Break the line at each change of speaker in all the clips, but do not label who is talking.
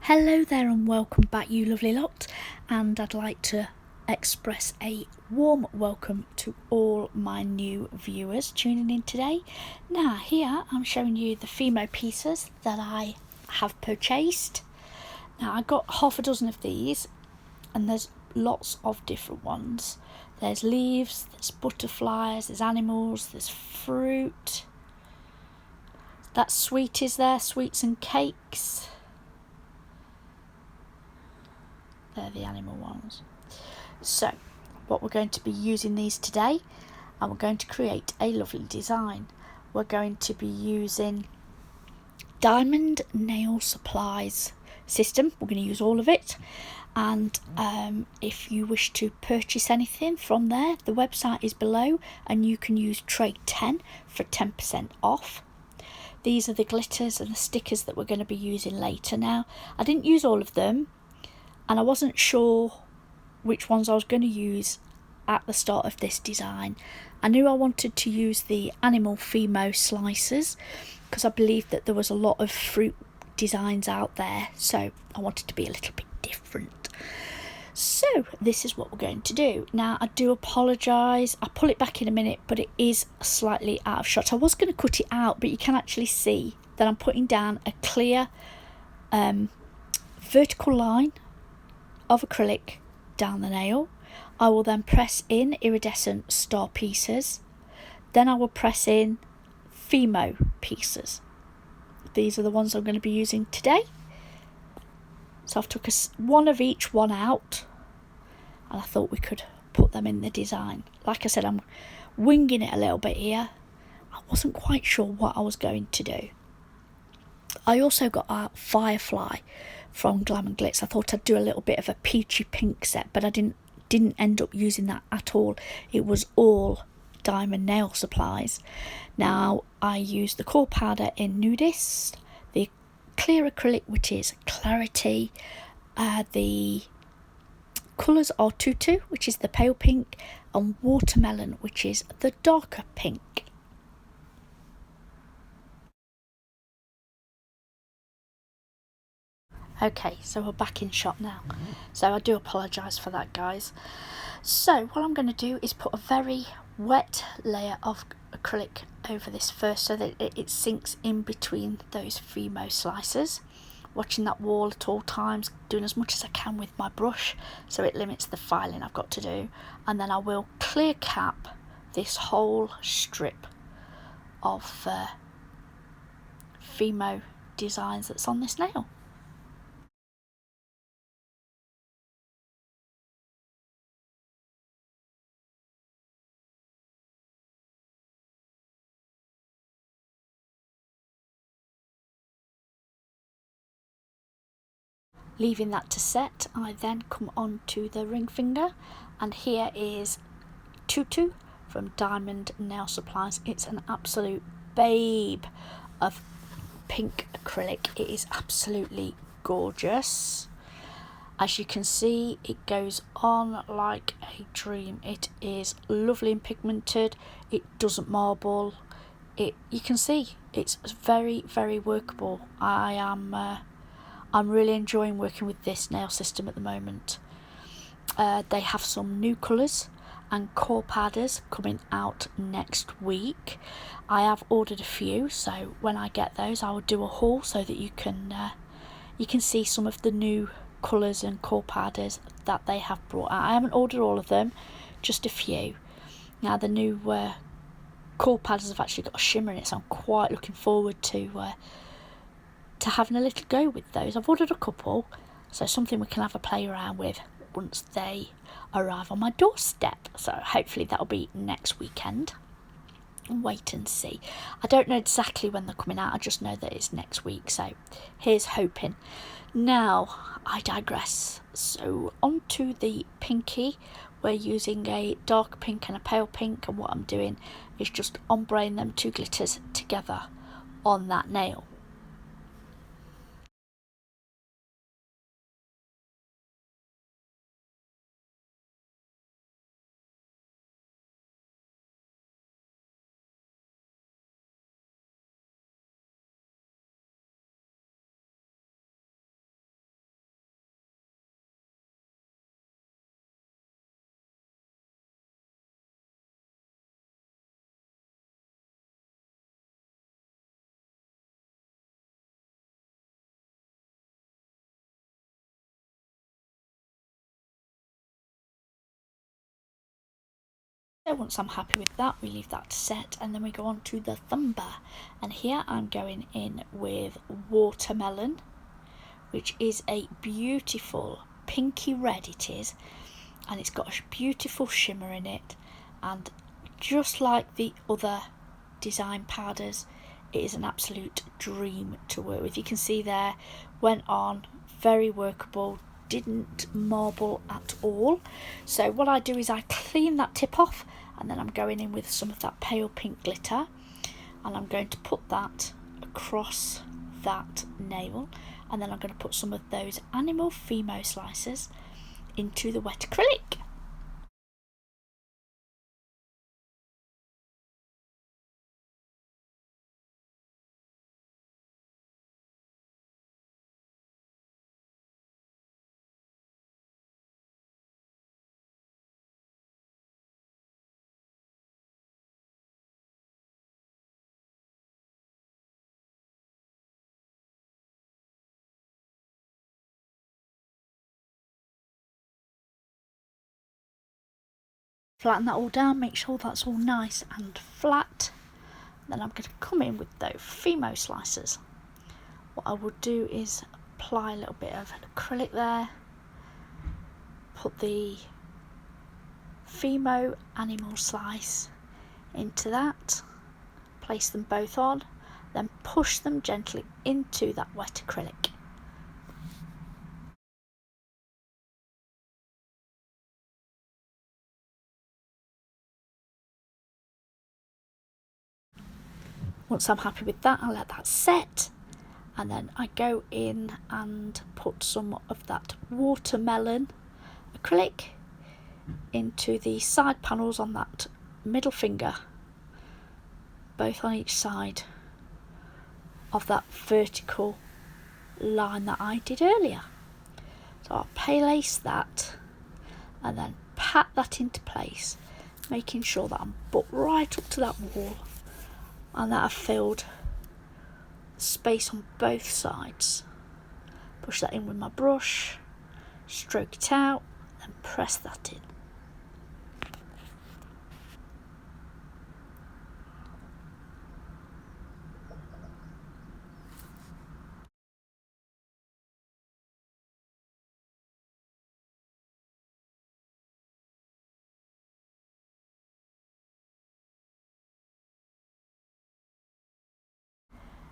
Hello there and welcome back, you lovely lot, and I'd like to express a warm welcome to all my new viewers tuning in today. Now here I'm showing you the Fimo pieces that I have purchased. Now I got half a dozen of these and there's lots of different ones. There's leaves, there's butterflies, there's animals, there's fruit. That sweet is there, sweets and cakes. They're the animal ones. So what we're going to be using these today, and we're going to create a lovely design. We're going to be using Diamond Nail Supplies system. We're going to use all of it, and if you wish to purchase anything from there, the website is below and you can use trade 10 for 10% off. These are the glitters and the stickers that we're going to be using later. Now I didn't use all of them and I wasn't sure which ones I was going to use at the start of this design. I knew I wanted to use the animal Fimo slices because I believed that there was a lot of fruit designs out there, so I wanted to be a little bit different. So this is what we're going to do. Now I do apologise, I'll pull it back in a minute, but it is slightly out of shot. I was going to cut it out, but you can actually see that I'm putting down a clear vertical line of acrylic down the nail. I will then press in iridescent star pieces, then I will press in Fimo pieces. These are the ones I'm going to be using today. So I've took one of each one out and I thought we could put them in the design. Like I said, I'm winging it a little bit here. I wasn't quite sure what I was going to do. I also got a Firefly from Glam & Glitz. I thought I'd do a little bit of a peachy pink set, but I didn't end up using that at all. It was all Diamond Nail Supplies. Now I used the core powder in Nudest, the clear acrylic which is Clarity, the colours are Tutu which is the pale pink, and Watermelon which is the darker pink. Okay, so we're back in shot now. So I do apologise for that, guys. So what I'm going to do is put a very wet layer of acrylic over this first so that it sinks in between those Fimo slices. Watching that wall at all times, doing as much as I can with my brush so it limits the filing I've got to do. And then I will clear cap this whole strip of Fimo designs that's on this nail. Leaving that to set, I then come on to the ring finger, and here is Tutu from Diamond Nail Supplies. It's an absolute babe of pink acrylic. It is absolutely gorgeous. As you can see, it goes on like a dream. It is lovely and pigmented. It doesn't marble. You can see it's very, very workable. I'm really enjoying working with this nail system at the moment. They have some new colours and core powders coming out next week. I have ordered a few, so when I get those I will do a haul so that you can see some of the new colours and core powders that they have brought out. I haven't ordered all of them, just a few. Now the new core powders have actually got a shimmer in it, so I'm quite looking forward to having a little go with those. I've ordered a couple, so something we can have a play around with once they arrive on my doorstep. So hopefully that'll be next weekend. Wait and see. I don't know exactly when they're coming out, I just know that it's next week, so here's hoping. Now I digress. So onto the pinky. We're using a dark pink and a pale pink, and what I'm doing is just ombreing them two glitters together on that nail. So once I'm happy with that, we leave that to set, and then we go on to the thumber. And here I'm going in with Watermelon, which is a beautiful pinky red it is, and it's got a beautiful shimmer in it, and just like the other design powders, it is an absolute dream to work with. You can see there, went on, very workable, didn't marble at all. So what I do is I clean that tip off, and then I'm going in with some of that pale pink glitter, and I'm going to put that across that nail, and then I'm going to put some of those animal Fimo slices into the wet acrylic. Flatten that all down, make sure that's all nice and flat. Then I'm going to come in with those Fimo slices. What I will do is apply a little bit of acrylic there, put the Fimo animal slice into that, place them both on, then push them gently into that wet acrylic. Once I'm happy with that, I'll let that set, and then I go in and put some of that watermelon acrylic into the side panels on that middle finger, both on each side of that vertical line that I did earlier. So I'll place that and then pat that into place, making sure that I'm butt right up to that wall and that I've filled space on both sides. Push that in with my brush, stroke it out, and press that in.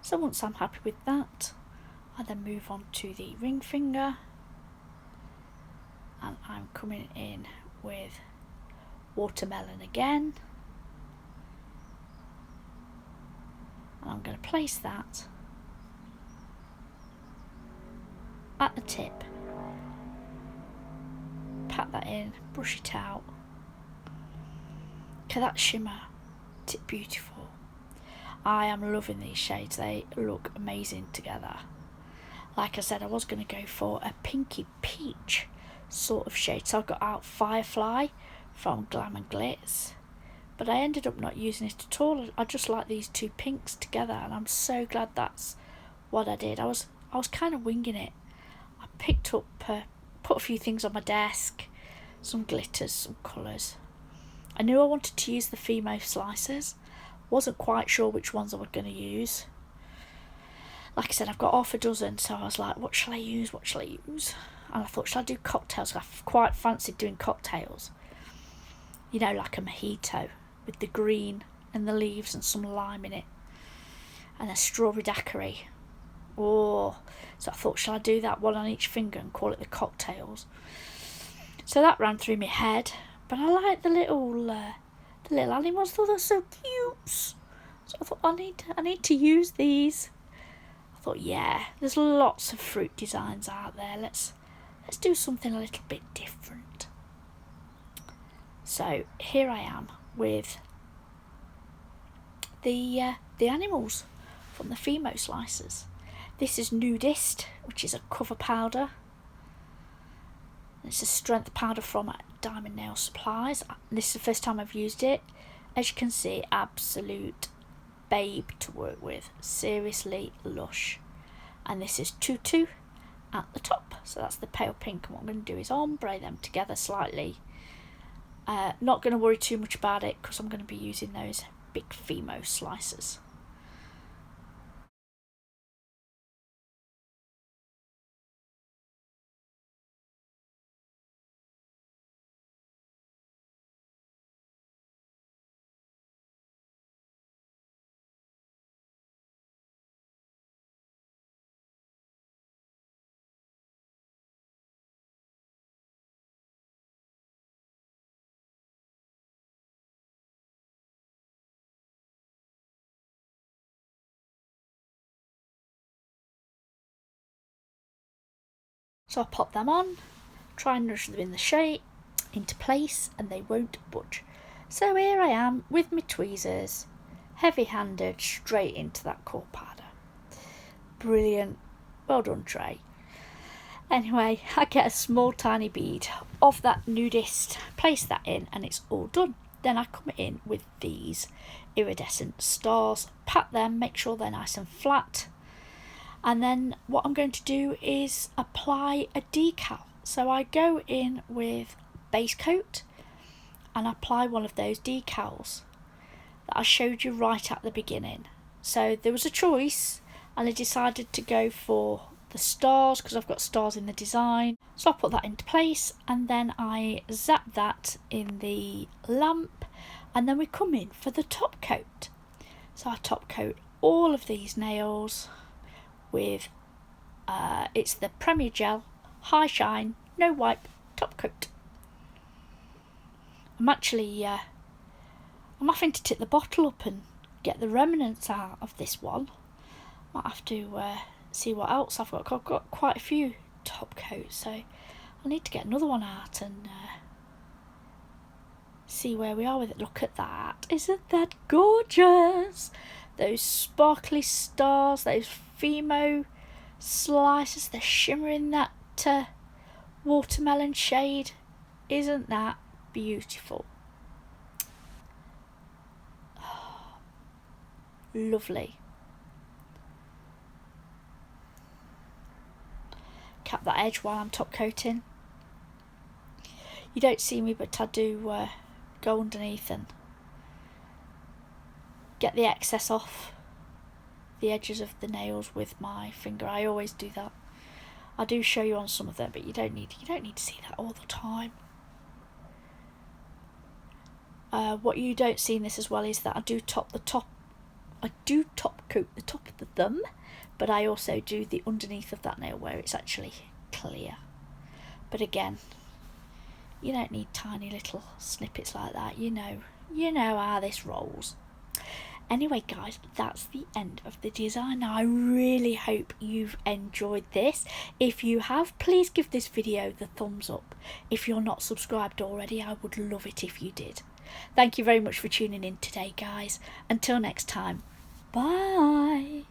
So once I'm happy with that, I then move on to the ring finger, and I'm coming in with watermelon again, and I'm going to place that at the tip, pat that in, brush it out. Okay, that shimmer, it's beautiful. I am loving these shades, they look amazing together. Like I said, I was going to go for a pinky peach sort of shade, so I got out Firefly from Glam and Glitz, but I ended up not using it at all. I just like these two pinks together, and I'm so glad that's what I did. I was kind of winging it. I picked up, put a few things on my desk, some glitters, some colours. I knew I wanted to use the Fimo slices, wasn't quite sure which ones I was going to use. Like I said, I've got half a dozen, so I was like, what shall I use? And I thought, shall I do cocktails? I quite fancied doing cocktails. You know, like a mojito with the green and the leaves and some lime in it. And a strawberry daiquiri. Oh, so I thought, shall I do that one on each finger and call it the cocktails? So that ran through my head. But I like the little animals. I thought they're so cute. So I thought, I need to use these. I thought, yeah, there's lots of fruit designs out there. Let's do something a little bit different. So here I am with the animals from the Fimo slices. This is Nudest, which is a cover powder. It's a strength powder from Diamond Nail Supplies. This is the first time I've used it. As you can see, absolute babe to work with. Seriously lush. And this is Tutu at the top. So that's the pale pink. And what I'm going to do is ombre them together slightly. Not going to worry too much about it because I'm going to be using those big Fimo slicers. So I pop them on, try and nudge them in the shape, into place, and they won't budge. So here I am with my tweezers, heavy-handed, straight into that core powder. Brilliant. Well done, Trey. Anyway, I get a small tiny bead of that Nudest, place that in, and it's all done. Then I come in with these iridescent stars, pat them, make sure they're nice and flat. And then what I'm going to do is apply a decal. So I go in with base coat and apply one of those decals that I showed you right at the beginning. So there was a choice and I decided to go for the stars because I've got stars in the design. So I put that into place and then I zap that in the lamp, and then we come in for the top coat. So I top coat all of these nails with it's the Premier Gel High Shine No Wipe Top Coat. I'm having to tip the bottle up and get the remnants out of this one. Might have to see what else I've got. I've got quite a few top coats, so I need to get another one out and see where we are with it. Look at that. Isn't that gorgeous? Those sparkly stars, those Fimo slices, they're shimmering that watermelon shade. Isn't that beautiful? Oh, lovely. Cap that edge while I'm top coating. You don't see me, but I do go underneath and get the excess off the edges of the nails with my finger. I always do that. I do show you on some of them, but you don't need to see that all the time. What you don't see in this as well is that I do top coat the top of the thumb, but I also do the underneath of that nail where it's actually clear. But again, you don't need tiny little snippets like that. You know how this rolls. Anyway guys, that's the end of the design. Now I really hope you've enjoyed this. If you have, please give this video the thumbs up. If you're not subscribed already, I would love it if you did. Thank you very much for tuning in today guys. Until next time, bye.